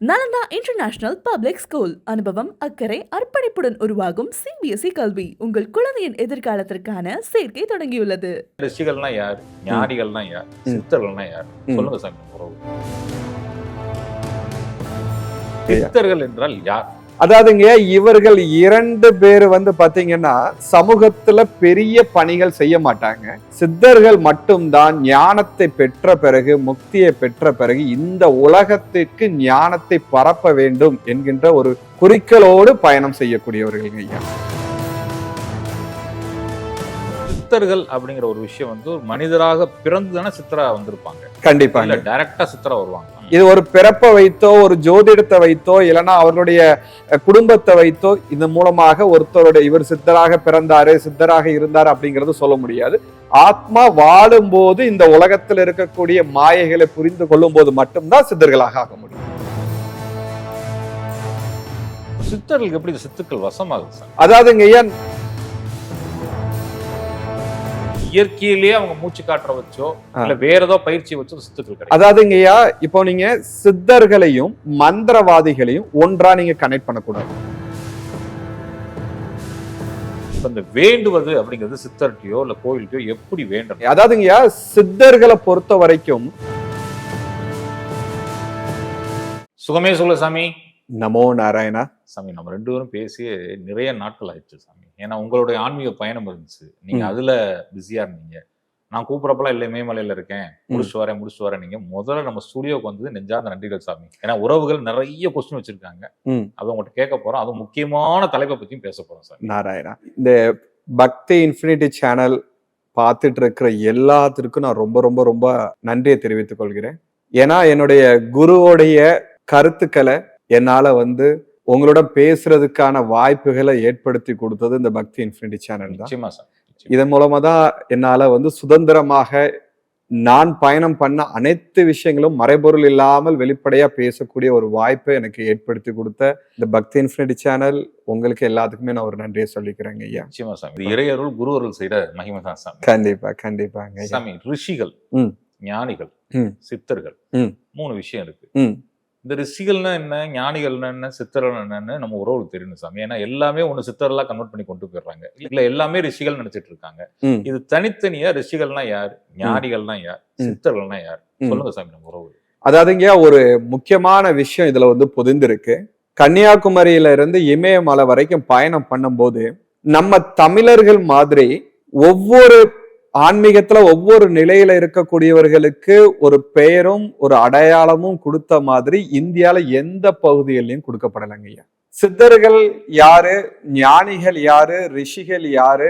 Nalanda international public school அனுபவம் அக்கறை அர்ப்பணிப்புடன் உருவாகும் சிபிஎஸ்இ கல்வி உங்கள் குழந்தையின் எதிர்காலத்திற்கான சேர்க்கை தொடங்கியுள்ளது. ரிஷிகள்னா யார், ஞானிகள்னா யார், சித்தர்கள்னா யார் சொல்லுங்க சாமி. உறவு சித்தர்கள் என்றால் யார்? அதாவதுங்க, இவர்கள் 2 பேர் பாத்தீங்கன்னா சமூகத்துல பெரிய பணிகள் செய்ய மாட்டாங்க. சித்தர்கள் மட்டும்தான் ஞானத்தை பெற்ற பிறகு, முக்தியை பெற்ற பிறகு இந்த உலகத்திற்கு ஞானத்தை பரப்ப வேண்டும் என்கின்ற ஒரு குறிக்கோளோடு பயணம் செய்யக்கூடியவர்கள் ஐயா. சித்தர்கள் அப்படிங்கிற ஒரு விஷயம் ஒரு மனிதராக பிறந்துதானே சித்தரா வந்திருப்பாங்க. கண்டிப்பா டைரக்டா சித்தரா வருவாங்க. இது ஒரு பிறப்பை வைத்தோ, ஒரு ஜோதிடத்தை வைத்தோ, இல்லைன்னா அவர்களுடைய குடும்பத்தை வைத்தோ இதன் மூலமாக ஒருத்தருடைய இவர் சித்தராக பிறந்தாரு, சித்தராக இருந்தாரு அப்படிங்கிறது சொல்ல முடியாது. ஆத்மா வாழும் போது இந்த உலகத்தில் இருக்கக்கூடிய மாயைகளை புரிந்து கொள்ளும் போது மட்டும்தான் சித்தர்களாக ஆக முடியும். சித்தர்களுக்கு எப்படி சித்துக்கள் வசமாகுது சார்? அதாவதுங்க ஐயா, இயற்கையிலேயே அவங்க மூச்சு காற்ற வச்சோ இல்ல வேற ஏதோ பயிற்சி வச்சோ சித்துக்கள் கிடைக்கும். அதாவதுங்கய்யா, இப்போ நீங்க சித்தர்களையும் மந்திரவாதிகளையும் ஒன்றா நீங்க கனெக்ட் பண்ணக்கூடாது. அந்த வேண்டுவது அப்படிங்கிறது சித்தர்கிட்டயோ இல்ல கோயில்கிட்டயோ எப்படி வேண்டும்? அதாவதுங்கய்யா, சித்தர்களை பொறுத்த வரைக்கும் சுகமே சொல்ல சாமி. நமோ நாராயணா. சாமி, நம்ம 2 பேரும் பேசி நிறைய நாட்கள் ஆயிடுச்சு சாமி. ஏன்னா உங்களுடைய ஆன்மீக பயணம் இருந்துச்சு, நீங்க அதுல பிஸியா இருந்தீங்க. நான் கூப்பிடப்பெல்லாம் இல்லை, மேமலையில இருக்கேன், முடிச்சு வரேன். நீங்க முதல்ல நம்ம ஸ்டுடியோக்கு வந்தது நெஞ்சார்ந்த நன்றிகள் சாமி. ஏன்னா உறவுகள் நிறைய கொஸ்டின் வச்சிருக்காங்க, அதை உங்கள்கிட்ட கேட்க போறோம். அது முக்கியமான தலைப்பை பத்தியும் பேச போறோம் சார். நாராயணா, இந்த பக்தி இன்ஃபினிட்டி சேனல் பார்த்துட்டு இருக்கிற எல்லாத்திற்கும் நான் ரொம்ப ரொம்ப ரொம்ப நன்றியை தெரிவித்துக் கொள்கிறேன். ஏன்னா என்னுடைய குருவோடைய கருத்துக்களை என்னால உங்களோட பேசுறதுக்கான வாய்ப்புகளை ஏற்படுத்தி கொடுத்தது இந்த பக்தி இன்ஃபினிட்டி சேனல் தான். இதன் மூலமா தான் என்னால சுதந்திரமாக நான் பயணம் பண்ண அனைத்து விஷயங்களும் மறைபொருள் இல்லாமல் வெளிப்படையா பேசக்கூடிய ஒரு வாய்ப்பை எனக்கு ஏற்படுத்தி கொடுத்த இந்த பக்தி இன்ஃபினிட்டி சேனல் உங்களுக்கு எல்லாத்துக்குமே நான் ஒரு நன்றியை சொல்லிக்கிறேங்க ஐயா. நிச்சயமா சாமி, இறையருள் குருவருள் செய்யற மகிமை தான் சாமி. கண்டிப்பாங்க சாமி. ரிஷிகள், ஞானிகள், சித்தர்கள் 3 விஷயம் இருக்கு. இந்த ரிஷிகள்னா என்ன, ஞானிகள்னா என்ன, சித்தர்கள் என்னன்னு நம்ம உறவுக்கு தெரியணும் சாமி. ஏன்னா எல்லாமே ஒண்ணு சித்தர்களா கன்வெர்ட் பண்ணி கொண்டு போயிடுறாங்க, இல்ல எல்லாமே ரிஷிகள் நினைச்சிட்டு இருக்காங்க. இது தனித்தனியா ரிஷிகள்னா யார், ஞானிகள்னா யார், சித்தர்கள்னா யார் சொல்லுங்க சாமி நம்ம உறவு. அதாவதுங்க, ஒரு முக்கியமான விஷயம் இதுல பொதிந்திருக்கு. கன்னியாகுமரியில இருந்து இமயமலை வரைக்கும் பயணம் பண்ணும்போது நம்ம தமிழர்கள் மாதிரி ஒவ்வொரு ஆன்மீகத்துல ஒவ்வொரு நிலையில இருக்கக்கூடியவர்களுக்கு ஒரு பெயரும் ஒரு அடையாளமும் கொடுத்த மாதிரி இந்தியால எந்த பகுதியிலையும் கொடுக்கப்படலைங்க ஐயா. சித்தர்கள் யாரு, ஞானிகள் யாரு, ரிஷிகள் யாரு,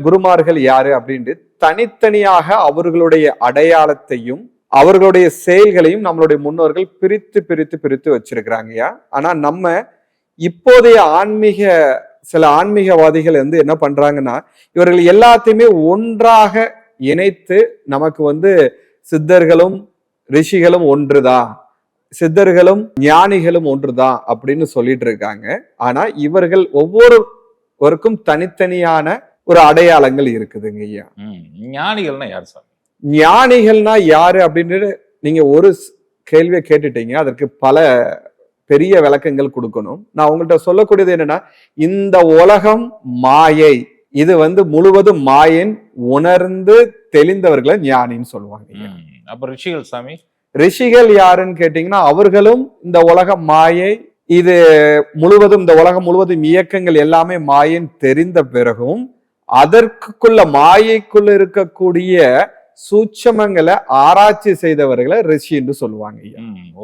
குருமார்கள் யாரு அப்படின்ட்டு தனித்தனியாக அவர்களுடைய அடையாளத்தையும் அவர்களுடைய செயல்களையும் நம்மளுடைய முன்னோர்கள் பிரித்து வச்சிருக்கிறாங்கய்யா. ஆனா நம்ம இப்போதைய சில ஆன்மீகவாதிகள் என்ன பண்றாங்கன்னா, இவர்கள் எல்லாத்தையுமே ஒன்றாக இணைத்து நமக்கு சித்தர்களும் ரிஷிகளும் ஒன்றுதான், சித்தர்களும் ஞானிகளும் ஒன்றுதான் அப்படின்னு சொல்லிட்டு இருக்காங்க. ஆனா இவர்கள் ஒவ்வொருவருக்கும் தனித்தனியான ஒரு அடையாளங்கள் இருக்குதுங்க ஐயா. ஞானிகள்னா யார் சார்? ஞானிகள்னா யாரு அப்படின்னு நீங்க ஒரு கேள்வியை கேட்டுட்டீங்க, அதற்கு பல பெரிய விளக்கங்கள் கொடுக்கணும். நான் உங்கள்கிட்ட சொல்லக்கூடியது என்னன்னா, இந்த உலகம் மாயை, இது முழுவதும் மாயன் உணர்ந்து தெளிந்தவர்களை ஞானின்னு சொல்லுவாங்க. அப்ப ரிஷிகள் சாமி, ரிஷிகள் யாருன்னு கேட்டீங்கன்னா, அவர்களும் இந்த உலகம் மாயை, இது முழுவதும் இந்த உலகம் முழுவதும் இயக்கங்கள் எல்லாமே மாயன் தெரிந்த பிறகும் அதற்குள்ள மாயைக்குள்ள இருக்கக்கூடிய சூட்சமங்களை ஆராய்ச்சி செய்தவர்களை ரிஷி என்று சொல்லுவாங்க.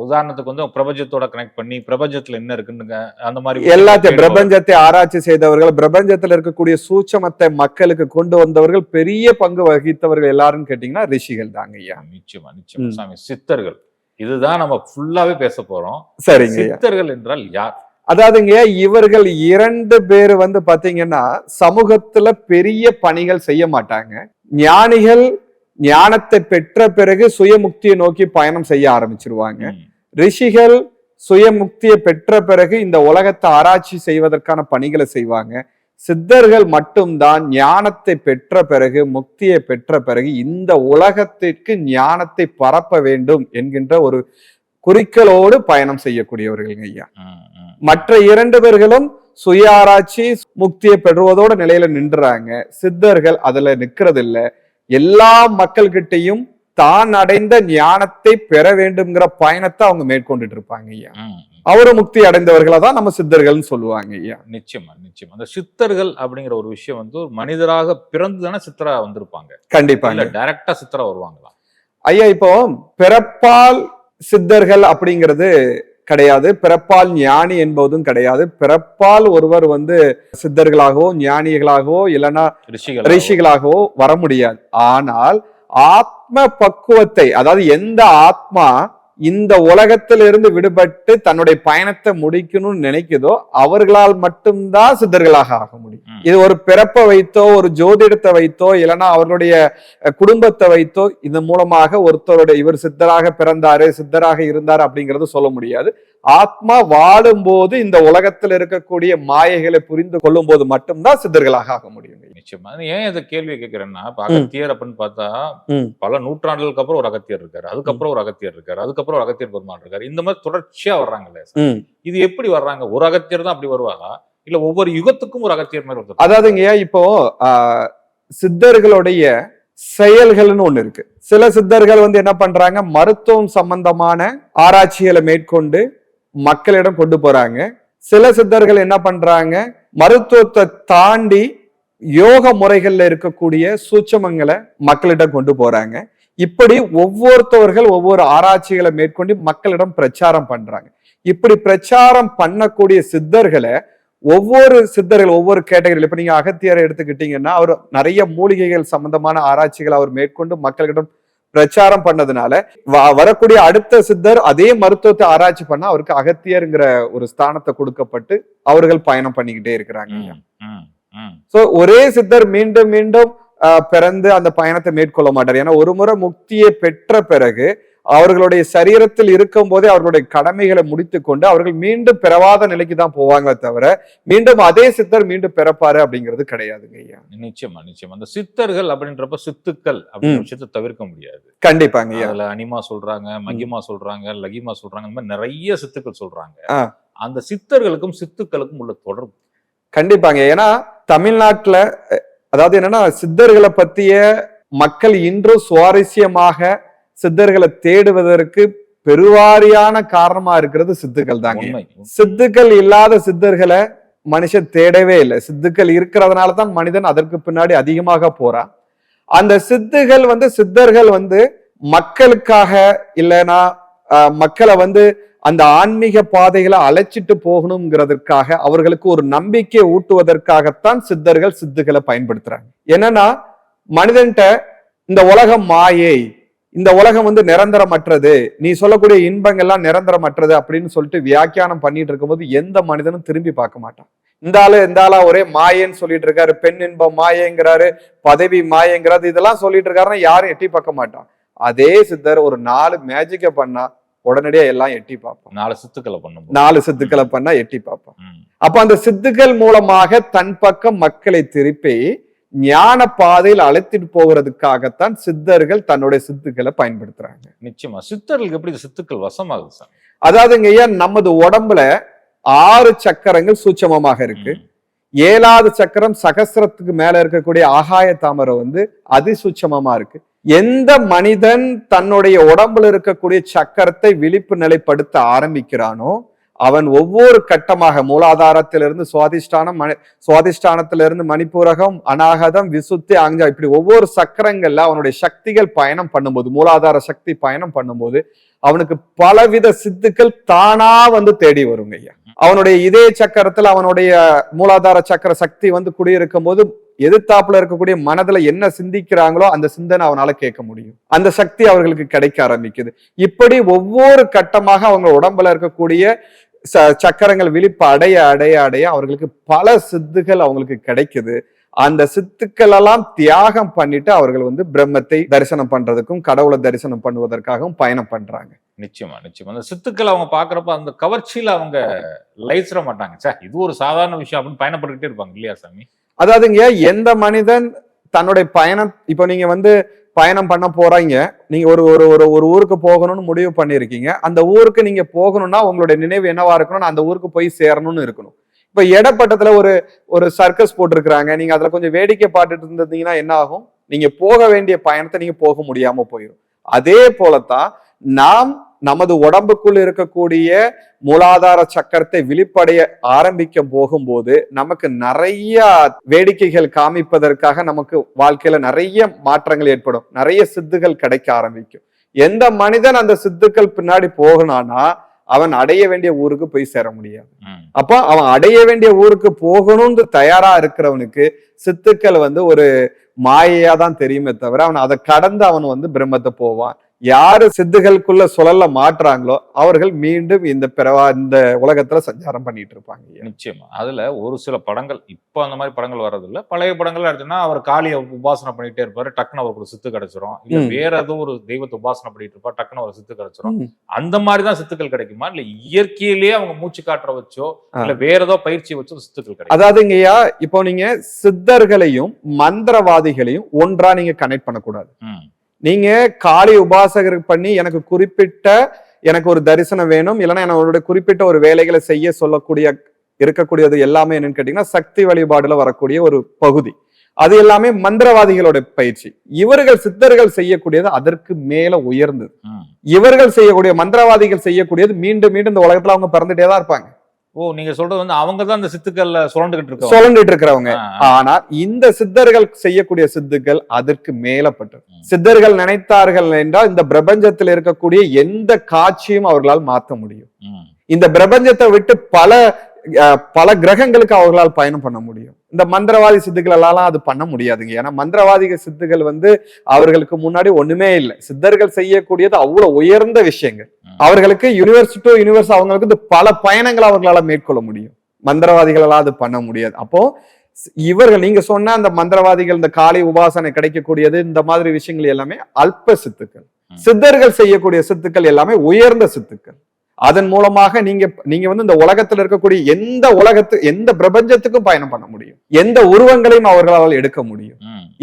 உதாரணத்துக்கு பிரபஞ்சத்தோட கனெக்ட் பண்ணி பிரபஞ்சத்துல என்ன இருக்குன்னு அந்த மாதிரி எல்லாத்தையும் பிரபஞ்சத்தை ஆராய்ச்சி செய்தவர்கள், பிரபஞ்சத்துல இருக்கக்கூடிய சூட்சமத்தை மக்களுக்கு கொண்டு வந்தவர்கள், பெரிய பங்கு வகித்தவர்கள் எல்லாரும் கேட்டீங்கன்னா ரிஷிகள் தாங்க ஐயா. நிச்சயமா சாமி. சித்தர்கள், இதுதான் நம்ம ஃபுல்லாவே பேச போறோம். சரிங்க. சித்தர்கள் என்றால் யார்? அதாவதுங்க, இவர்கள் 2 பேர் பாத்தீங்கன்னா சமூகத்துல பெரிய பணிகள் செய்ய மாட்டாங்க. ஞானிகள் ஞானத்தை பெற்ற பிறகு சுயமுக்தியை நோக்கி பயணம் செய்ய ஆரம்பிச்சிருவாங்க. ரிஷிகள் சுயமுக்தியை பெற்ற பிறகு இந்த உலகத்தை ஆராய்ச்சி செய்வதற்கான பணிகளை செய்வாங்க. சித்தர்கள் மட்டும்தான் ஞானத்தை பெற்ற பிறகு, முக்தியை பெற்ற பிறகு இந்த உலகத்திற்கு ஞானத்தை பரப்ப வேண்டும் என்கின்ற ஒரு குறிக்கோளோடு பயணம் செய்யக்கூடியவர்கள் ஐயா. ம், ம். மற்ற 2 பேர்களும் சுய ஆராய்ச்சி முக்தியை பெறுவதோட நிலையில நின்றுறாங்க. சித்தர்கள் அதுல நிக்கிறது இல்ல. எல்லா மக்கள்கிட்டையும் தான் அடைந்த ஞானத்தை பெற வேண்டும்ங்கிற பயணத்தை அவங்க மேற்கொண்டுட்டு இருப்பாங்க ஐயா. ம், ம். அவரு முக்தி அடைந்தவர்களை தான் நம்ம சித்தர்கள்னு சொல்லுவாங்க ஐயா. நிச்சயமா நிச்சயமா. அந்த சித்தர்கள் அப்படிங்கிற ஒரு விஷயம் வந்து ஒரு மனிதராக பிறந்து தானே சித்தரா வந்திருப்பாங்க. கண்டிப்பாங்க இல்ல டைரக்டா சித்தரா வருவாங்களா? ஐயா. இப்போ பிறப்பால் சித்தர்கள் அப்படிங்கிறது கிடையாது, பிறப்பால் ஞானி என்பதும் கிடையாது. பிறப்பால் ஒருவர் வந்து சித்தர்களாகவோ ஞானிகளாகவோ இல்லைன்னா ரிஷிகளாகவோ வர முடியாது. ஆனால் ஆத்ம பக்குவத்தை, அதாவது எந்த ஆத்மா இந்த உலகத்திலிருந்து விடுபட்டு தன்னுடைய பயணத்தை முடிக்கணும்னு நினைக்குதோ அவர்களால் மட்டும்தான் சித்தர்களாக ஆக முடியும். இது ஒரு பிறப்பை வைத்தோ ஒரு ஜோதிடத்தை வைத்தோ இல்லைன்னா அவர்களுடைய குடும்பத்தை வைத்தோ இதன் மூலமாக ஒருத்தருடைய இவர் சித்தராக பிறந்தாரு சித்தராக இருந்தாரு அப்படிங்கறது சொல்ல முடியாது. ஆத்மா வாழும் போது இந்த உலகத்தில் இருக்கக்கூடிய மாயைகளை புரிந்து கொள்ளும் போது மட்டும்தான் சித்தர்களாக ஆக முடியும். நிச்சயமா. ஏன் இந்த கேள்வியை கேட்கிறேன்னா, அகத்தியர் அப்படின்னு பார்த்தா பல நூற்றாண்டுகளுக்கு அப்புறம் ஒரு அகத்தியர் இருக்காரு, அதுக்கப்புறம் ஒரு அகத்தியர் இருக்காரு, அதுக்கப்புறம் ஒரு அகத்தியர் பெருமாள் இருக்காரு. இந்த மாதிரி தொடர்ச்சியா வர்றாங்கல்ல, இது எப்படி வர்றாங்க? ஒரு அகத்தியர் தான் அப்படி வருவாரா, இல்ல ஒவ்வொரு யுகத்துக்கும் ஒரு அகத்தியர் மாதிரி ஒருத்தர்? அதாவதுங்க இப்போ சித்தர்களுடைய செயல்கள்னு ஒண்ணு இருக்கு. சில சித்தர்கள் வந்து என்ன பண்றாங்க, மருத்துவம் சம்பந்தமான ஆராய்ச்சிகளை மேற்கொண்டு மக்களிடம் கொண்டு போறாங்க. சில சித்தர்கள் என்ன பண்றாங்க, மருத்துவத்தை தாண்டி யோக முறைகள்ல இருக்கக்கூடிய சூட்சமங்களை மக்களிடம் கொண்டு போறாங்க. இப்படி ஒவ்வொருத்தவர்கள் ஒவ்வொரு ஆராய்ச்சிகளை மேற்கொண்டு மக்களிடம் பிரச்சாரம் பண்றாங்க. இப்படி பிரச்சாரம் பண்ணக்கூடிய சித்தர்களை ஒவ்வொரு சித்தர்கள் ஒவ்வொரு கேட்டகரியில், இப்ப நீங்க அகத்தியரை எடுத்துக்கிட்டீங்கன்னா அவர் நிறைய மூலிகைகள் சம்பந்தமான ஆராய்ச்சிகளை அவர் மேற்கொண்டு மக்களிடம் பிரச்சாரம் பண்ணதுனால வரக்கூடிய அடுத்த சித்தர் அதே மருத்துவத்தை ஆராய்ச்சி பண்ணா அவருக்கு அகத்தியர்ங்கிற ஒரு ஸ்தானத்தை கொடுக்கப்பட்டு அவர்கள் பயணம் பண்ணிக்கிட்டே இருக்கிறாங்க. சோ ஒரே சித்தர் மீண்டும் மீண்டும் பிறந்து அந்த பயணத்தை மேற்கொள்ள மாட்டார். ஏன்னா ஒரு முறை முக்தியை பெற்ற பிறகு அவர்களுடைய சரீரத்தில் இருக்கும் போதே அவர்களுடைய கடமைகளை முடித்து கொண்டு அவர்கள் மீண்டும் பிறவாத நிலைக்கு தான் போவாங்களே தவிர மீண்டும் அதே சித்தர் மீண்டும் பிறப்பாரு அப்படிங்கிறது கிடையாதுங்க ஐயா. நிச்சயமா நிச்சயமா. அந்த சித்தர்கள் அப்படின்றப்ப சித்துக்கள் அப்படின்ற விஷயத்தை தவிர்க்க முடியாது. கண்டிப்பாங்க. அதுல அனிமா சொல்றாங்க, மகிமா சொல்றாங்க, லகிமா சொல்றாங்க, இந்த மாதிரி நிறைய சித்துக்கள் சொல்றாங்க. அந்த சித்தர்களுக்கும் சித்துக்களுக்கும் உள்ள தொடர்பு கண்டிப்பாங்க. ஏன்னா தமிழ்நாட்டுல அதாவது என்னன்னா சித்தர்களை பத்திய மக்கள் இன்றும் சுவாரஸ்யமாக சித்தர்களை தேடுவதற்கு பெருவாரியான காரணமா இருக்கிறது சித்துக்கள் தாங்க. சித்துக்கள் இல்லாத சித்தர்களை மனுஷன் தேடவே இல்லை. சித்துக்கள் இருக்கிறதுனாலதான் மனிதன் அதற்கு பின்னாடி அதிகமாக போறான். அந்த சித்தர்கள் வந்து மக்களுக்காக இல்லைன்னா மக்களை வந்து அந்த ஆன்மீக பாதைகளை அழைச்சிட்டு போகணுங்கிறதுக்காக அவர்களுக்கு ஒரு நம்பிக்கையை ஊட்டுவதற்காகத்தான் சித்துக்களை பயன்படுத்துறாங்க. என்னன்னா மனிதன்ட்ட இந்த உலகம் மாயை, இந்த உலகம் வந்து நிரந்தரமற்றது, நீ சொல்லக்கூடிய இன்பங்கள்லாம் நிரந்தரமற்றது அப்படின்னு சொல்லிட்டு வியாக்கியானம் பண்ணிட்டு இருக்கும்போது எந்த மனிதனும் திரும்பி பார்க்க மாட்டான். இந்த ஆளா ஒரே மாயன்னு சொல்லிட்டு இருக்காரு, பெண் இன்பம் மாயங்கிறாரு, பதவி மாயங்கிறது, இதெல்லாம் சொல்லிட்டு இருக்காருன்னா யாரும் எட்டி பார்க்க மாட்டான். அதே சித்தர் ஒரு 4 மேஜிக்கை பண்ணா உடனடியா எல்லாம் எட்டி பார்ப்போம். 4 சித்துக்களை பண்ணா எட்டி பார்ப்போம். அப்ப அந்த சித்துக்கள் மூலமாக தன் பக்கம் மக்களை திருப்பி ஞான பாதையில் அழைத்துட்டு போகிறதுக்காகத்தான் சித்தர்கள் தன்னுடைய சித்துக்களை பயன்படுத்துறாங்க. நிச்சயமா. சித்தர்களுக்கு எப்படி சித்துக்கள் வசமாகுது சார்? அதாவதுங்க ஐயா, நமது உடம்புல 6 சக்கரங்கள் சூட்சமமாக இருக்கு. 7வது சக்கரம் சகஸ்ரத்துக்கு மேல இருக்கக்கூடிய ஆகாய தாமரை வந்து அதிசூட்சமமா இருக்கு. எந்த மனிதன் தன்னுடைய உடம்புல இருக்கக்கூடிய சக்கரத்தை விழிப்பு நிலைப்படுத்த ஆரம்பிக்கிறானோ அவன் ஒவ்வொரு கட்டமாக மூலாதாரத்திலிருந்து சுவாதிஷ்டானத்திலிருந்து மணிப்பூரகம், அநாகதம், விசுத்தி, அங்கா, இப்படி ஒவ்வொரு சக்கரங்கள்ல அவனுடைய சக்திகள் பயணம் பண்ணும்போது, மூலாதார சக்தி பயணம் பண்ணும்போது அவனுக்கு பலவித சித்துக்கள் தானா வந்து தேடி வருங்க ஐயா. அவனுடைய இதய சக்கரத்துல அவனுடைய மூலாதார சக்கர சக்தி வந்து குடியிருக்கும் போது எதிர்த்தாப்புல இருக்கக்கூடிய மனதுல என்ன சிந்திக்கிறாங்களோ அந்த சிந்தனை அவனால கேட்க முடியும். அந்த சக்தி அவர்களுக்கு கிடைக்க ஆரம்பிக்குது. இப்படி ஒவ்வொரு கட்டமாக அவங்க உடம்புல இருக்கக்கூடிய சக்கரங்கள் விழிப்பு அடைய அடைய அடைய அவர்களுக்கு பல சித்துகள் அவங்களுக்கு கிடைக்குது. அந்த சித்துக்கள் எல்லாம் தியாகம் பண்ணிட்டு அவர்கள் வந்து பிரம்மத்தை தரிசனம் பண்றதுக்கும் கடவுளை தரிசனம் பண்ணுவதற்காகவும் பயணம் பண்றாங்க. நிச்சயமா நிச்சயமா. அந்த சித்துக்கள் அவங்க பாக்குறப்ப அந்த கவர்ச்சியில அவங்க லைச்சிட மாட்டாங்க. இது ஒரு சாதாரண விஷயம் அப்படின்னு பயணப்பட்டுக்கிட்டே இருப்பாங்க இல்லையா சாமி? அதாவதுங்க, எந்த மனிதன் தன்னுடைய பயணம், இப்போ நீங்க வந்து பயணம் பண்ண போறீங்க, நீங்க ஒரு ஒரு ஒரு ஒரு ஊருக்கு போகணும்னு முடிவு பண்ணிருக்கீங்க. அந்த ஊருக்கு நீங்க போகணும்னா உங்களுடைய நினைவு என்னவா இருக்கணும், அந்த ஊருக்கு போய் சேரணும்னு இருக்கணும். இப்ப இடப்பட்டத்துல ஒரு ஒரு சர்க்கஸ் போட்டிருக்கிறாங்க, நீங்க அதுல கொஞ்சம் வேடிக்கை பார்த்துட்டு இருந்தீங்கன்னா என்ன ஆகும், நீங்க போக வேண்டிய பயணத்தை நீங்க போக முடியாம போயிடும். அதே போலத்தான் நாம் நமது உடம்புக்குள் இருக்கக்கூடிய மூலாதார சக்கரத்தை விழிப்படைய ஆரம்பிக்க போகும்போது நமக்கு நிறைய வேடிக்கைகள் காமிப்பதற்காக நமக்கு வாழ்க்கையில நிறைய மாற்றங்கள் ஏற்படும், நிறைய சித்துகள் கிடைக்க ஆரம்பிக்கும். எந்த மனிதன் அந்த சித்துக்கள் பின்னாடி போகணும்னா அவன் அடைய வேண்டிய ஊருக்கு போய் சேர முடியாது. அப்ப அவன் அடைய வேண்டிய ஊருக்கு போகணும்னு தயாரா இருக்கிறவனுக்கு சித்துக்கள் ஒரு மாயையா தான் தெரியுமே தவிர அவன் அதை கடந்து அவன் பிரம்மத்தை போவான். யாரு சித்துகளுக்குள்ள சுழல்ல மாட்டுறாங்களோ அவர்கள் மீண்டும் இந்த உலகத்துல சஞ்சாரம் பண்ணிட்டு இருப்பாங்க. நிச்சயமா. அதுல ஒரு சில படங்கள் இப்ப அந்த மாதிரி படங்கள் வர்றதில்ல. பழைய படங்கள் எடுத்தோம்னா அவர் காளியை உபாசனை பண்ணிட்டே இருப்பாரு, டக்குன்னு அவருக்கு ஒரு சித்து கிடைச்சிரும். இல்ல வேற ஏதோ ஒரு தெய்வத்தை உபாசனை பண்ணிட்டு இருப்பாரு, டக்குன்னு ஒரு சித்து கிடைச்சிரும். அந்த மாதிரிதான் சித்துக்கள் கிடைக்குமா, இல்ல இயற்கையிலேயே அவங்க மூச்சு காட்டுற வச்சோ இல்ல வேற ஏதோ பயிற்சி வச்சோ சித்துக்கள் கிடைக்கும்? அதாவதுங்கய்யா, இப்போ நீங்க சித்தர்களையும் மந்திரவாதிகளையும் ஒன்றா நீங்க கனெக்ட் பண்ணக்கூடாது. நீங்க காளி உபாசகர் பண்ணி எனக்கு ஒரு தரிசனம் வேணும், இல்லைன்னா என்னோட குறிப்பிட்ட ஒரு வேலைகளை செய்ய இருக்கக்கூடியது எல்லாமே என்னன்னு கேட்டீங்கன்னா சக்தி வழிபாடுல வரக்கூடிய ஒரு பகுதி. அது எல்லாமே மந்திரவாதிகளோட பயிற்சி. இவர்கள் சித்தர்கள் செய்யக்கூடியது அதற்கு மேல உயர்ந்தது. இவர்கள் செய்யக்கூடிய மந்திரவாதிகள் செய்யக்கூடியது மீண்டும் மீண்டும் இந்த உலகத்துல அவங்க பிறந்துட்டேதான் இருப்பாங்க. நீங்க சொல்றது அவங்கதான் இந்த சித்துக்கள்ல சுழண்டுகிட்டு இருக்கிறவங்க. ஆனா இந்த சித்தர்கள் செய்யக்கூடிய சித்துக்கள் அதற்கு மேலப்பட்டது. சித்தர்கள் நினைத்தார்கள் என்றால் இந்த பிரபஞ்சத்தில் இருக்கக்கூடிய எந்த காட்சியும் அவர்களால் மாற்ற முடியும். இந்த பிரபஞ்சத்தை விட்டு பல கிரகங்களுக்கு அவர்களால் பயணம் பண்ண முடியும். இந்த மந்திரவாதி சித்துக்கள் எல்லாம் அது பண்ண முடியாதுங்க. ஏன்னா மந்திரவாதிக சித்துக்கள் அவர்களுக்கு முன்னாடி ஒண்ணுமே இல்லை. சித்தர்கள் செய்யக்கூடியது அவ்வளவு உயர்ந்த விஷயங்கள். அவர்களுக்கு யூனிவர்ஸ் டு யூனிவர்ஸ் அவங்களுக்கு பல பயணங்களை அவர்களால மேற்கொள்ள முடியும். மந்திரவாதிகள் எல்லாம் அது பண்ண முடியாது. அப்போ இவர்கள் நீங்க சொன்ன அந்த மந்திரவாதிகள் இந்த காளி உபாசனை கிடைக்கக்கூடியது இந்த மாதிரி விஷயங்கள் எல்லாமே அல்ப சித்துக்கள். சித்தர்கள் செய்யக்கூடிய சித்துக்கள் எல்லாமே உயர்ந்த சித்துக்கள். அதன் மூலமாக நீங்க இந்த உலகத்துல இருக்கக்கூடிய எந்த பிரபஞ்சத்துக்கும் பயணம் பண்ண முடியும். எந்த உருவங்களையும் அவர்களால் எடுக்க முடியும்.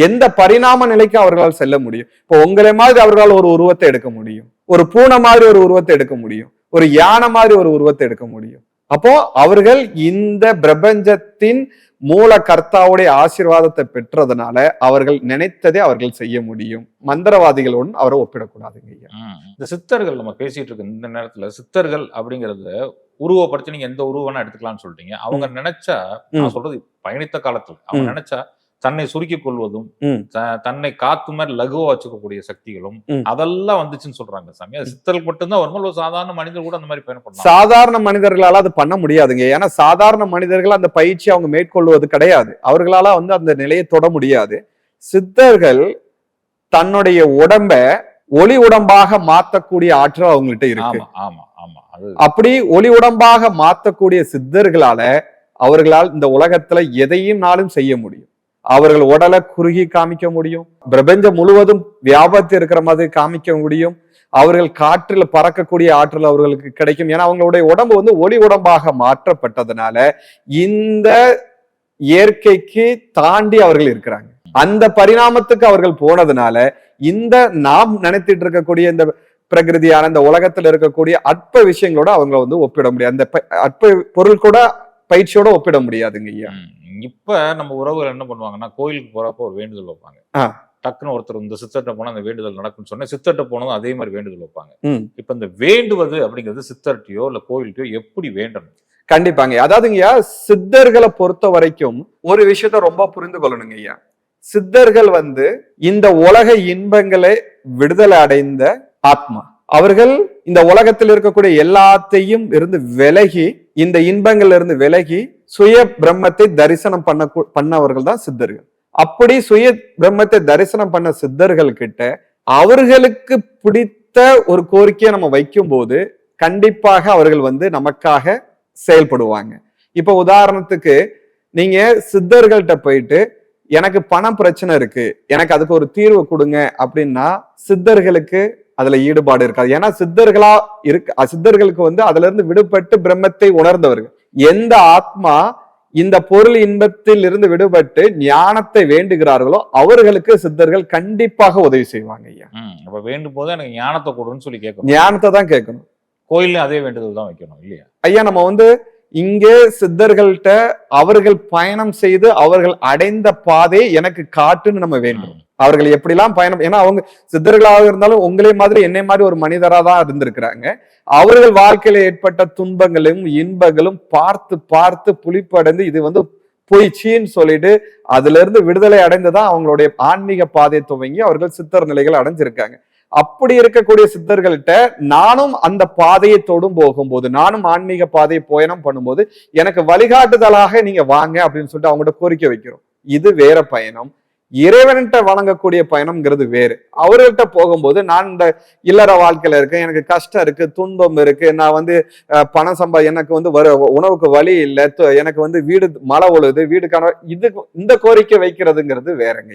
எந்த பரிணாம நிலைக்கு அவர்களால் செல்ல முடியும். இப்போ உங்களை மாதிரி அவர்களால் ஒரு உருவத்தை எடுக்க முடியும், ஒரு பூனை மாதிரி ஒரு உருவத்தை எடுக்க முடியும், ஒரு யானை மாதிரி ஒரு உருவத்தை எடுக்க முடியும். அப்போ அவர்கள் இந்த பிரபஞ்சத்தின் மூல கர்த்தாவுடைய ஆசீர்வாதத்தை பெற்றதுனால அவர்கள் நினைத்ததே அவர்கள் செய்ய முடியும். மந்திரவாதிகளோடு அவரை ஒப்பிடக்கூடாதுங்க. இந்த சித்தர்கள் நம்ம பேசிட்டு இருக்க இந்த நேரத்துல சித்தர்கள் அப்படிங்கறத உருவப்படுத்தி நீங்க எந்த உருவம்னா எடுத்துக்கலாம்னு சொல்லிட்டீங்க. அவங்க நினைச்சா, நான் சொல்றது பயணித்த காலத்துல அவங்க நினைச்சா தன்னை சுருக்கிக் கொள்வதும் தன்னை காத்து மாதிரி லகுவா வச்சுக்கக்கூடிய சக்திகளும் அதெல்லாம் வந்துச்சுன்னு சொல்றாங்க சாமி. அது சித்தர்கள் மட்டும்தான் வரும்போது சாதாரண மனிதர் கூட அந்த மாதிரி பயணப்படலாம். சாதாரண மனிதர்களால அது பண்ண முடியாதுங்க. ஏன்னா சாதாரண மனிதர்கள் அந்த பயிற்சி அவங்க மேற்கொள்வது கிடையாது. அவர்களால அந்த நிலையை தொட முடியாது. சித்தர்கள் தன்னுடைய உடம்ப ஒளி உடம்பாக மாத்தக்கூடிய ஆற்றல் அவங்கள்ட்ட இருக்கு. அப்படி ஒளி உடம்பாக மாத்தக்கூடிய சித்தர்களால அவர்களால் இந்த உலகத்துல எதையும் செய்ய முடியும். அவர்கள் உடலை குறுகி காமிக்க முடியும், பிரபஞ்சம் முழுவதும் வியாபத்து இருக்கிற மாதிரி காமிக்க முடியும். அவர்கள் காற்றில் பறக்கக்கூடிய ஆற்றல் அவர்களுக்கு கிடைக்கும். ஏன்னா அவங்களுடைய உடம்பு ஒளி உடம்பாக மாற்றப்பட்டதுனால இந்த இயற்கைக்கு தாண்டி அவர்கள் இருக்கிறாங்க. அந்த பரிணாமத்துக்கு அவர்கள் போனதுனால இந்த நாம் நினைத்திட்டு இருக்கக்கூடிய இந்த பிரகிருதியான இந்த உலகத்துல இருக்கக்கூடிய அற்ப விஷயங்களோட அவங்க ஒப்பிட முடியாது. அந்த அற்ப பொருள் கூட பயிற்சியோட ஒப்பிட முடியாதுங்க ஐயா. இப்ப நம்ம உறவுகள் என்ன பண்ணுவாங்கன்னா, கோயிலுக்கு போறப்ப ஒரு வேண்டுதல் வைப்பாங்க. டக்குன்னு ஒருத்தர் இந்த சித்தர்கிட்ட போனா அந்த வேண்டுதல் நடக்கும்னு சொன்னா சித்தர்கிட்ட போனதும் அதே மாதிரி வேண்டுதல் வைப்பாங்க. இப்ப இந்த வேண்டுவது அப்படிங்கிறது சித்தர்கிட்டயோ இல்ல கோயில்கிட்டயோ எப்படி வேண்டணும்? கண்டிப்பாங்க. அதாவதுங்கய்யா, சித்தர்களை பொறுத்த வரைக்கும் ஒரு விஷயத்த ரொம்ப புரிந்து கொள்ளணுங்க ஐயா. சித்தர்கள் இந்த உலக இன்பங்களை விடுதலை அடைந்த ஆத்மா. அவர்கள் இந்த உலகத்தில் இருக்கக்கூடிய எல்லாத்தையும் இருந்து விலகி, இந்த இன்பங்கள்ல இருந்து விலகி சுய பிரம்மத்தை தரிசனம் பண்ணவர்கள் தான் சித்தர்கள். அப்படி சுய பிரம்மத்தை தரிசனம் பண்ண சித்தர்கள் கிட்ட அவர்களுக்கு பிடித்த ஒரு கோரிக்கையை நம்ம வைக்கும் போது கண்டிப்பாக அவர்கள் நமக்காக செயல்படுவாங்க. இப்ப உதாரணத்துக்கு நீங்க சித்தர்கள்ட்ட போயிட்டு எனக்கு பண பிரச்சனை இருக்கு, எனக்கு அதுக்கு ஒரு தீர்வு கொடுங்க அப்படின்னா சித்தர்களுக்கு அதுல ஈடுபாடு இருக்காது. ஏன்னா சித்தர்களுக்கு அதுல இருந்து விடுபட்டு பிரம்மத்தை உணர்ந்தவர்கள். எந்த ஆத்மா இந்த பொருள் இன்பத்தில் இருந்து விடுபட்டு ஞானத்தை வேண்டுகிறார்களோ அவர்களுக்கு சித்தர்கள் கண்டிப்பாக உதவி செய்வாங்க ஐயா. அப்ப வேண்டும் போது எனக்கு ஞானத்தை கொடுன்னு சொல்லி கேட்கணும். ஞானத்தை தான் கேட்கணும். கோயில்ல அதே வேண்டுதல் தான் வைக்கணும் இல்லையா ஐயா? நம்ம இங்கே சித்தர்கள்ட்ட அவர்கள் பயணம் செய்து அவர்கள் அடைந்த பாதை எனக்கு காட்டுன்னு நம்ம வேண்டும். அவர்கள் எப்படிலாம் பயணம், ஏன்னா அவங்க சித்தர்களாக இருந்தாலும் உங்களே மாதிரி என்னை மாதிரி ஒரு மனிதரா தான் இருந்திருக்கிறாங்க. அவர்கள் வாழ்க்கையில ஏற்பட்ட துன்பங்களும் இன்பங்களும் பார்த்து பார்த்து புளிப்படைந்து இது போயிச்சின்னு சொல்லிட்டு அதுல இருந்து விடுதலை அடைந்துதான் அவங்களுடைய ஆன்மீக பாதையை துவங்கி அவர்கள் சித்தர் நிலைகள் அடைஞ்சிருக்காங்க. அப்படி இருக்கக்கூடிய சித்தர்கள்ட்ட நானும் அந்த பாதையை தொடும் போகும்போது, நானும் ஆன்மீக பாதையை பயணம் பண்ணும்போது எனக்கு வழிகாட்டுதலாக நீங்க வாங்க அப்படின்னு சொல்லிட்டு அவங்கள்ட்ட கோரிக்கை வைக்கிறோம். இது வேற பயணம். இறைவன்கிட்ட வணங்கக்கூடிய பயணம்ங்கிறது வேறு. அவர்கள்ட்ட போகும்போது நான் இந்த இல்லற வாழ்க்கையில இருக்கேன், எனக்கு கஷ்டம் இருக்கு, துன்பம் இருக்கு, நான் பணம் எனக்கு உணவுக்கு வழி இல்லை, எனக்கு வீடு மழை ஒழுது, வீடுக்கான இந்த கோரிக்கை வைக்கிறதுங்கிறது வேறங்க.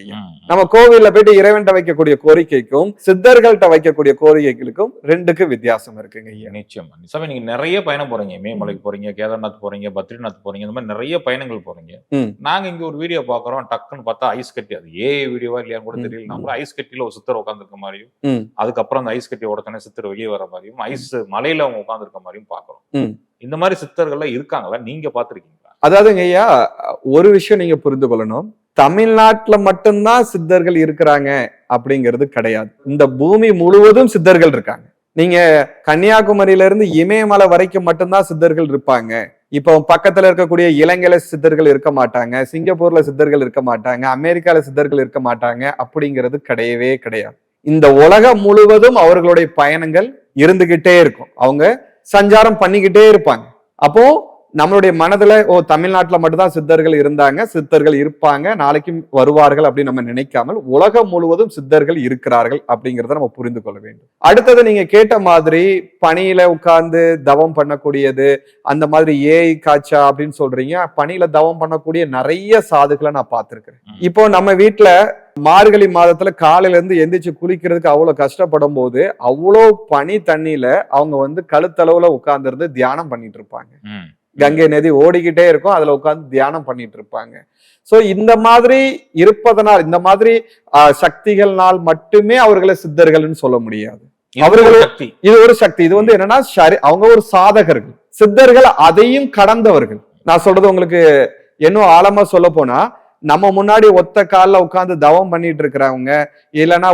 நம்ம கோவில்ல போயிட்டு இறைவன்கிட்ட வைக்கக்கூடிய கோரிக்கைக்கும் சித்தர்கள்ட்ட வைக்கக்கூடிய கோரிக்கைகளுக்கும் ரெண்டுக்கும் வித்தியாசம் இருக்குங்க. நிச்சயமா நீங்க நிறைய பயணம் போறீங்க, மேமலைக்கு போறீங்க, கேதார்நாத் போறீங்க, பத்ரிநாத் போறீங்க, இந்த மாதிரி நிறைய பயணங்கள் போறீங்க. நாங்க இங்க ஒரு வீடியோ பாக்குறோம், டக்குன்னு பார்த்தா ஐஸ் கட்டி, வீடியோவா இல்லையான்னு கூட தெரியல. நம்ம ஐஸ் கட்டியில ஒரு சித்தர் உட்காந்துருக்க மாதிரியும், அதுக்கப்புறம் அந்த ஐஸ் கட்டி உடனே சித்தர் வெளியே வர மாதிரியும், ஐஸ் மலையில அவங்க உட்காந்துருக்க மாதிரியும் பாக்குறோம். இந்த மாதிரி சித்தர்கள்லாம் இருக்காங்களா? நீங்க பாத்துருக்கீங்களா? அதாவதுங்க ஐயா, ஒரு விஷயம் நீங்க புரிந்து கொள்ளணும். தமிழ்நாட்டுல மட்டும்தான் சித்தர்கள் இருக்கிறாங்க அப்படிங்கிறது கிடையாது. இந்த பூமி முழுவதும் சித்தர்கள் இருக்காங்க. நீங்க கன்னியாகுமரியில இருந்து இமயமலை வரைக்கும் மட்டும்தான் சித்தர்கள் இருப்பாங்க. இப்போ பக்கத்துல இருக்கக்கூடிய இலங்கையில சித்தர்கள் இருக்க மாட்டாங்க, சிங்கப்பூர்ல சித்தர்கள் இருக்க மாட்டாங்க, அமெரிக்கால சித்தர்கள் இருக்க மாட்டாங்க அப்படிங்கிறது கிடையவே கிடையாது. இந்த உலகம் முழுவதும் அவர்களுடைய பயணங்கள் இருந்துகிட்டே இருக்கும். அவங்க சஞ்சாரம் பண்ணிக்கிட்டே இருப்பாங்க. அப்போ நம்மளுடைய மனதுல தமிழ்நாட்டுல மட்டும்தான் சித்தர்கள் இருந்தாங்க, சித்தர்கள் இருப்பாங்க, நாளைக்கும் வருவார்கள் அப்படின்னு நம்ம நினைக்காமல் உலகம் முழுவதும் சித்தர்கள் இருக்கிறார்கள் அப்படிங்கிறத நம்ம புரிந்து கொள்ள வேண்டும். அடுத்தது நீங்க கேட்ட மாதிரி பனியில உட்கார்ந்து தவம் பண்ணக்கூடியது, அந்த மாதிரி ஏஐ காய்ச்சா அப்படின்னு சொல்றீங்க. பனியில தவம் பண்ணக்கூடிய நிறைய சாதுக்களை நான் பார்த்திருக்கிறேன். இப்போ நம்ம வீட்டுல மார்கழி மாதத்துல காலையில இருந்து எந்திரிச்சு குளிக்கிறதுக்கு அவ்வளவு கஷ்டப்படும் போது அவ்வளோ பனி தண்ணியில அவங்க கழுத்தளவுல உட்கார்ந்து இருந்து தியானம் பண்ணிட்டு இருப்பாங்க. கங்கை நதி ஓடிக்கிட்டே இருக்கும், அதுல உட்கார்ந்து தியானம் பண்ணிட்டு இருப்பாங்க. சோ இந்த மாதிரி இருப்பதனால், இந்த மாதிரி சக்திகள்னால் மட்டுமே அவர்களை சித்தர்கள்னு சொல்ல முடியாது. அவர்கள் இது ஒரு சக்தி. இது என்னன்னா அவங்க ஒரு சாதகர்கள். சித்தர்கள் அதையும் கடந்தவர்கள். நான் சொல்றது உங்களுக்கு இன்னும் ஆழமா சொல்ல போனா, நம்ம முன்னாடி ஒத்த காலில் உட்காந்து தவம் பண்ணிட்டு இருக்கிறவங்க, இல்லைன்னா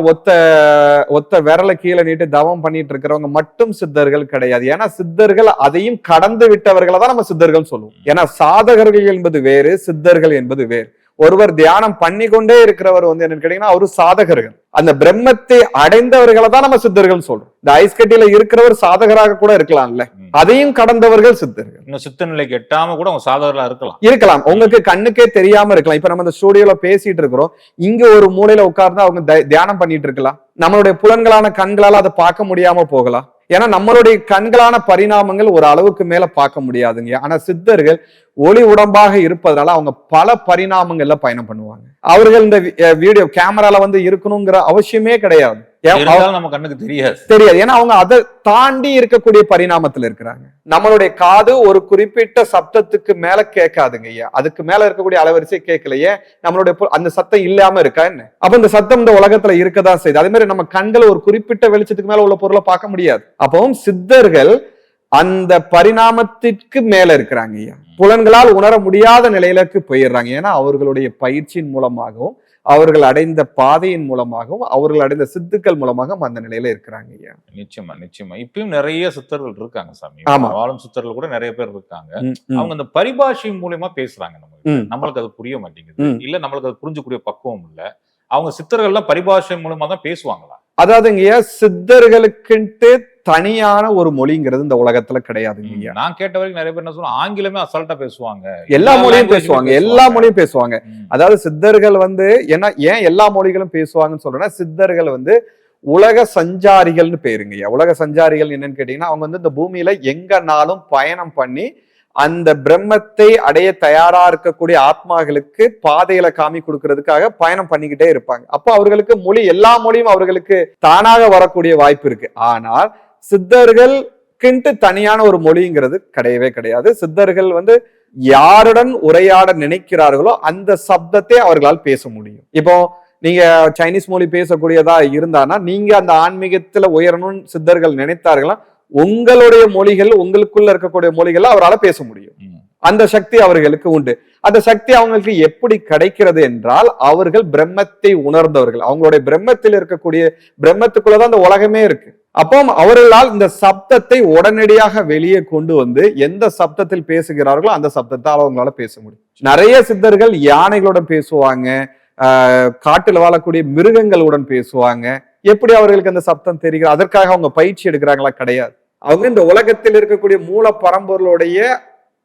ஒத்த விரல கீழே நீட்டு தவம் பண்ணிட்டு இருக்கிறவங்க மட்டும் சித்தர்கள் கிடையாது. ஏன்னா சித்தர்கள் அதையும் கடந்து விட்டவர்களை தான் நம்ம சித்தர்கள் சொல்லுவோம். ஏன்னா சாதகர்கள் என்பது வேறு, சித்தர்கள் என்பது வேறு. ஒருவர் தியானம் பண்ணி கொண்டே இருக்கிறவர் என்னன்னு கேட்டீங்கன்னா அவரு சாதகர்கள். அந்த பிரம்மத்தை அடைந்தவர்களை தான் நம்ம சித்தர்கள் சொல்றோம். இந்த ஐஸ் கட்டியில இருக்கிறவர் சாதகராக கூட இருக்கலாம்ல, அதையும் கடந்தவர்கள் சித்தர்கள். இன்னும் சித்த நிலைக்கு எட்டாம கூட அவங்க சாதகர்களா இருக்கலாம். உங்களுக்கு கண்ணுக்கே தெரியாம இருக்கலாம். இப்ப நம்ம இந்த ஸ்டூடியோல பேசிட்டு இருக்கிறோம், இங்க ஒரு மூலையில உட்கார்ந்து அவங்க தியானம் பண்ணிட்டு இருக்கலாம். நம்மளுடைய புலன்களான கண்களால அதை பார்க்க முடியாம போகலாம். ஏன்னா நம்மளுடைய கண்களான பரிணாமங்கள் ஒரு அளவுக்கு மேல பார்க்க முடியாதுங்க. ஆனா சித்தர்கள் ஒளி உடம்பாக இருப்பதனால அவங்க பல பரிணாமங்கள்ல பயணம் பண்ணுவாங்க. அவர்கள் இந்த வீடியோ கேமரால இருக்கணுங்கிற அவசியமே கிடையாது. நம்ம கண்ணுக்கு தெரியாது. ஏன்னா அவங்க அதை தாண்டி இருக்கக்கூடிய பரிணாமத்துல இருக்கிறாங்க. நம்மளுடைய காது ஒரு குறிப்பிட்ட சப்தத்துக்கு மேல கேட்காதுங்க ஐயா. அதுக்கு மேல இருக்கக்கூடிய அலைவரிசை கேட்கலையே, நம்மளுடைய அந்த சத்தம் இல்லாம இருக்கா என்ன? அப்ப இந்த சத்தம் இந்த உலகத்துல இருக்கதான் செய்யுது. அதே மாதிரி நம்ம கண்கள் ஒரு குறிப்பிட்ட வெளிச்சத்துக்கு மேல உள்ள பொருளை பார்க்க முடியாது. அப்பவும் சித்தர்கள் அந்த பரிணாமத்திற்கு மேல இருக்கிறாங்க ஐயா. புலன்களால் உணர முடியாத நிலையிலுக்கு போயிடுறாங்க. ஏன்னா அவர்களுடைய பயிற்சியின் மூலமாகவும் அவர்கள் அடைந்த பாதையின் மூலமாகவும் அவர்கள் அடைந்த சித்துக்கள் மூலமாகவும் அந்த நிலையில இருக்கிறாங்க ஐயா. நிச்சயமா இப்பயும் நிறைய சித்தர்கள் இருக்காங்க சாமி. வாழும் சித்தர்கள் கூட நிறைய பேர் இருக்காங்க. அவங்க அந்த பரிபாஷை மூலமா பேசுறாங்க. நம்மளுக்கு அது புரிய மாட்டேங்குது, இல்ல நம்மளுக்கு அது புரிஞ்சக்கூடிய பக்குவம் இல்ல. அவங்க சித்தர்கள்லாம் பரிபாஷை மூலமா தான் பேசுவாங்களா? அதாவதுங்க சித்தர்களுக்குன்ட்டு தனியான ஒரு மொழிங்கிறது இந்த உலகத்துல கிடையாதுங்க. நான் கேட்ட வரைக்கும் நிறைய பேர் என்ன சொல்லுவாங்க, ஆங்கிலமே அசால்ட்டா பேசுவாங்க, எல்லா மொழியும் பேசுவாங்க. அதாவது சித்தர்கள் ஏன் எல்லா மொழிகளும் பேசுவாங்கன்னு சொல்றேன்னா, சித்தர்கள் உலக சஞ்சாரிகள்னு பேருங்க. உலக சஞ்சாரிகள் என்னன்னு கேட்டீங்கன்னா, அவங்க இந்த பூமியில எங்கனாலும் பயணம் பண்ணி அந்த பிரம்மத்தை அடைய தயாரா இருக்கக்கூடிய ஆத்மாக்களுக்கு பாதையில காமி கொடுக்கறதுக்காக பயணம் பண்ணிக்கிட்டே இருப்பாங்க. அப்போ அவர்களுக்கு எல்லா மொழியும் அவர்களுக்கு தானாக வரக்கூடிய வாய்ப்பு இருக்கு. ஆனால் சித்தர்கள் தனியான ஒரு மொழிங்கிறது கிடையவே கிடையாது. சித்தர்கள் யாருடன் உரையாட நினைக்கிறார்களோ அந்த சப்தத்தை அவர்களால் பேச முடியும். இப்போ நீங்க சைனீஸ் மொழி பேசக்கூடியதா இருந்தானா நீங்க அந்த ஆன்மீகத்துல உயரணும்னு சித்தர்கள் நினைத்தார்களா உங்களுடைய மொழிகள், உங்களுக்குள்ள இருக்கக்கூடிய மொழிகள் அவரால் பேச முடியும். அந்த சக்தி அவர்களுக்கு உண்டு. அந்த சக்தி அவங்களுக்கு எப்படி கிடைக்கிறது என்றால் அவர்கள் பிரம்மத்தை உணர்ந்தவர்கள். அவங்களுடைய பிரம்மத்தில் இருக்கக்கூடிய பிரம்மத்துக்குள்ளதான் அந்த உலகமே இருக்கு. அப்போ அவர்களால் இந்த சப்தத்தை உடனடியாக வெளியே கொண்டு வந்து எந்த சப்தத்தில் பேசுகிறார்களோ அந்த சப்தத்தால் அவங்களால பேச முடியும். நிறைய சித்தர்கள் யானைகளுடன் பேசுவாங்க, காட்டுல வாழக்கூடிய மிருகங்களுடன் பேசுவாங்க. எப்படி அவர்களுக்கு அந்த சப்தம் தெரிகிறது? அதற்காக அவங்க பயிற்சி எடுக்கிறாங்களா? கிடையாது. அவங்க இந்த உலகத்தில் இருக்கக்கூடிய மூல பரம்பொருளுடைய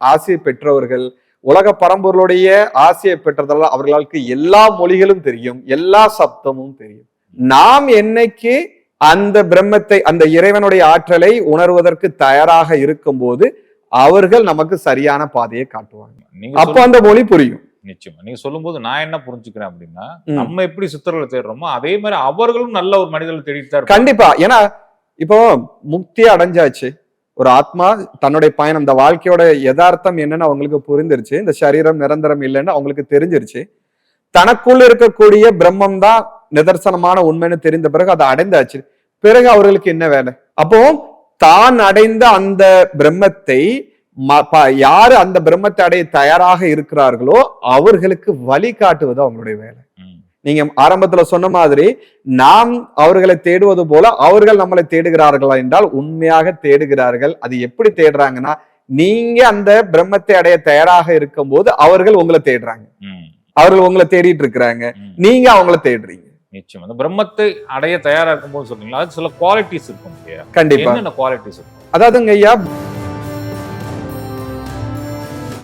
ஆசையை பெற்றவர்கள். உலக பரம்பொருளுடைய ஆசையை பெற்றதால் அவர்களுக்கு எல்லா மொழிகளும் தெரியும், எல்லா சப்தமும் தெரியும். நாம் என்னைக்கு அந்த பிரம்மத்தை, அந்த இறைவனுடைய ஆற்றலை உணர்வதற்கு தயாராக இருக்கும் போது அவர்கள் நமக்கு சரியான பாதையை காட்டுவாங்க. அப்போ அந்த மொழி புரியும். நிச்சயமா நீங்க சொல்லும் போது நான் என்ன புரிஞ்சுக்கிறேன் அப்படின்னா, நம்ம எப்படி சித்தர்களை தேடுறோமோ அதே மாதிரி அவர்களும் நல்ல ஒரு மனிதர்களை தேடித்தார். கண்டிப்பா. ஏன்னா இப்போ முக்தி அடைஞ்சாச்சு, ஒரு ஆத்மா தன்னுடைய பயணம், இந்த வாழ்க்கையோட யதார்த்தம் என்னன்னு அவங்களுக்கு புரிஞ்சிருச்சு, இந்த சரீரம் நிரந்தரம் இல்லைன்னு அவங்களுக்கு தெரிஞ்சிருச்சு, தனக்குள்ள இருக்கக்கூடிய பிரம்மம் தான் நிதர்சனமான உண்மைன்னு தெரிந்த பிறகு அதை அடைந்தாச்சு. பிறகு அவர்களுக்கு என்ன வேலை? அப்போ தான் அடைந்த அந்த பிரம்மத்தை யாரு அந்த பிரம்மத்தை அடைய தயாராக இருக்கிறார்களோ அவர்களுக்கு வழிகாட்டுவது அவங்களுடைய வேலை. நீங்க ஆரம்பத்துல சொன்ன மாதிரி நாம் அவர்களை தேடுவது போல அவர்கள் நம்மளை தேடுகிறார்களா என்றால் உண்மையாக தேடுகிறார்கள். அது எப்படி தேடுறாங்கன்னா, நீங்க அந்த பிரம்மத்தை அடைய தயாராக இருக்கும் போது அவர்கள் உங்களை தேடுறாங்க, அவர்கள் உங்களை தேடிட்டு இருக்கிறாங்க, நீங்க அவங்கள தேடுறீங்க. நிச்சயம் அந்த பிரம்மத்தை அடைய தயாரா இருக்கும் போது சொல்றீங்களா, அது சில குவாலிட்டிஸ் இருக்கும். கண்டிப்பா. என்ன குவாலிட்டிஸ் இருக்கும்? அதாவதுங்க ஐயா,